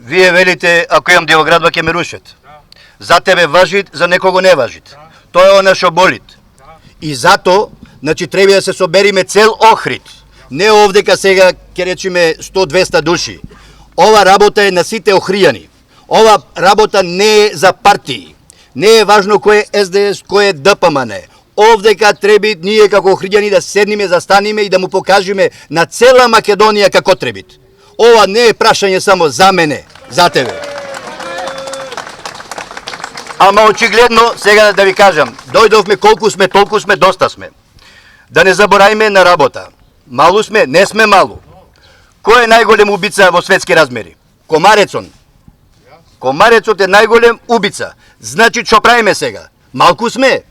Вие велите, ако имам делоградба, ќе ме рушат. За тебе важит, за некого не важит. Тоа е она што болит. И зато, значи, треба да се собериме цел Охрид. Не овдека сега, ќе речеме 100-200 души. Ова работа е на сите охријани. Ова работа не е за партии. Не е важно кој е СДС, кој е ДПМН. Овдека треба ние како охријани да седниме, застаниме и да му покажеме на цела Македонија како требит. Ова не е прашање само за мене, за тебе. Ама очигледно, сега да ви кажам, дојдовме колку сме, толку сме, доста сме. Да не заборајме на работа. Малу сме, не сме малу. Кој е најголем убица во светски размери? Комарецон. Комарецот е најголем убица. Значи, што правиме сега? Малку сме.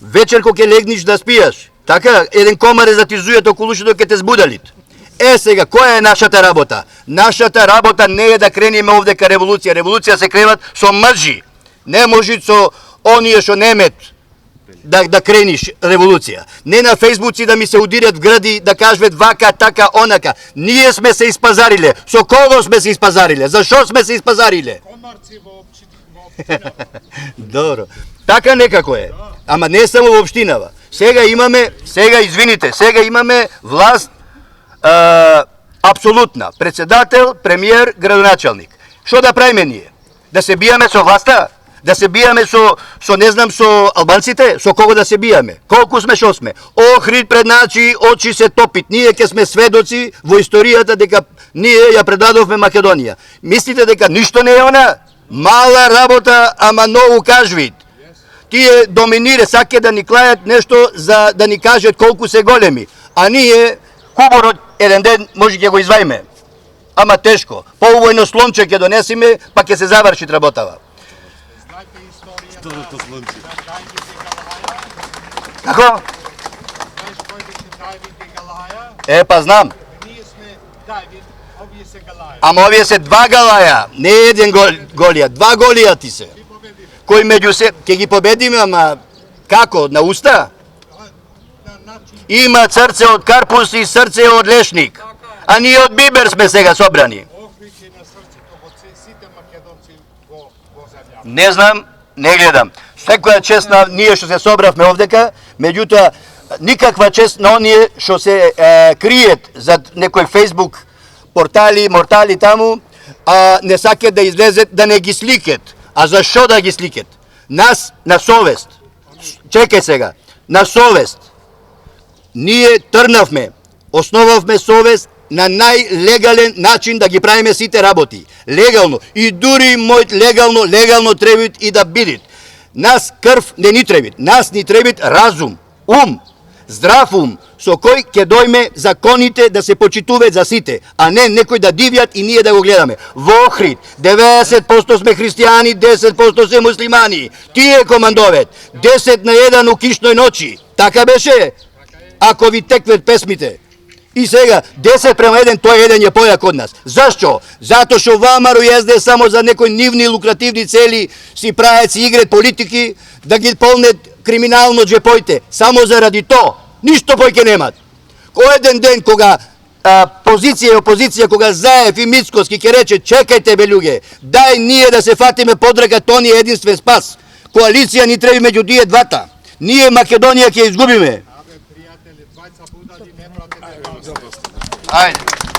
Вечер кога ќе легниш да спијаш, така, еден комарец да ти зујат околу ушето ќе те збудалит. Сега, која е нашата работа? Нашата работа не е да крениме овдека револуција. Револуција се кренат со мржи. Не може со оние што немет да крениш револуција. Не на фейсбуци да ми се удират в гради, да кажат вака, така, онака. Ние сме се испазариле. Со кого сме се испазариле? Зашо сме се испазариле? Комарци во општинава. Добро. Така некако е. Ама не само во општинава. Сега имаме власт апсолутна. Председател, премиер, градоначалник. Што да правиме ние? Да се бијаме со власта? Да се бијаме со не знам, со албанците? Со кого да се бијаме? Колку сме, шо сме? Охрид пред начи очи се топит. Ние ќе сме сведоци во историјата дека ние ја предадовме Македонија. Мислите дека ништо не е она? Мала работа, ама многу кажвит. Тие доминира, саке да ни клајат нешто за да ни кажат колку се големи. А ние, куборот еден ден може ќе го извајме. Ама тешко. Поубајно слонче ќе донесиме, па ќе се заврши работава. Знаете историја Второто слънче. Давид и Галаја? Како? Знаеш кој беше Давид и Галаја? Па знам. Ние сме Давид, овие се Галаја. Ама овие се два Галаја, не еден Голијат, два Голијати се. Ги победиме. Кој меѓу се, ќе ги победиме, ама како, на уста? На начин Има срце од карпус и срце од лешник. А ние од бибер сме сега собрани. Охрид е на срцето во сите македонци во земјата. Не знам, не гледам. Секоја чест на ние што се собравме овдека, меѓутоа никаква чест на оние што се криет зад некој фейсбук портали, мортали таму, а не сакат да излезет да не ги сликет. А зашо да ги сликет? Нас на совест. Чекај сега, на совест. Ние трнавме, основавме совест на најлегален начин да ги правиме сите работи. Легално. И дури мојот легално требит и да бидит. Нас крв не ни требит. Нас ни требит разум, ум, здрав ум, со кој ќе дојме законите да се почитуваат за сите, а не некој да дивјат и ние да го гледаме. Во Охрид 90% сме христијани, 10% се муслимани. Тие командовет. 10 на 1 у кишној ночи. Така беше? Ако ви теквет песмите. И сега, 10 према 1, тој еден е појак од нас. Зашто? Зато што ВМРО и СДС само за некои нивни лукративни цели си правят, си играт политики, да ги полнет криминално джепоите. Само заради то. Ништо појке немат. Кој еден ден кога позиција и опозиција, кога Заев и Мицкоски ќе рече, чекајте бе луѓе, дај ние да се фатиме подрага, тони е единствен спас. Коалиција ни треби меѓу тие двата. Ние Македонија ќе изгубиме. Абе, пријатели, двајца будали не прате. Ајде.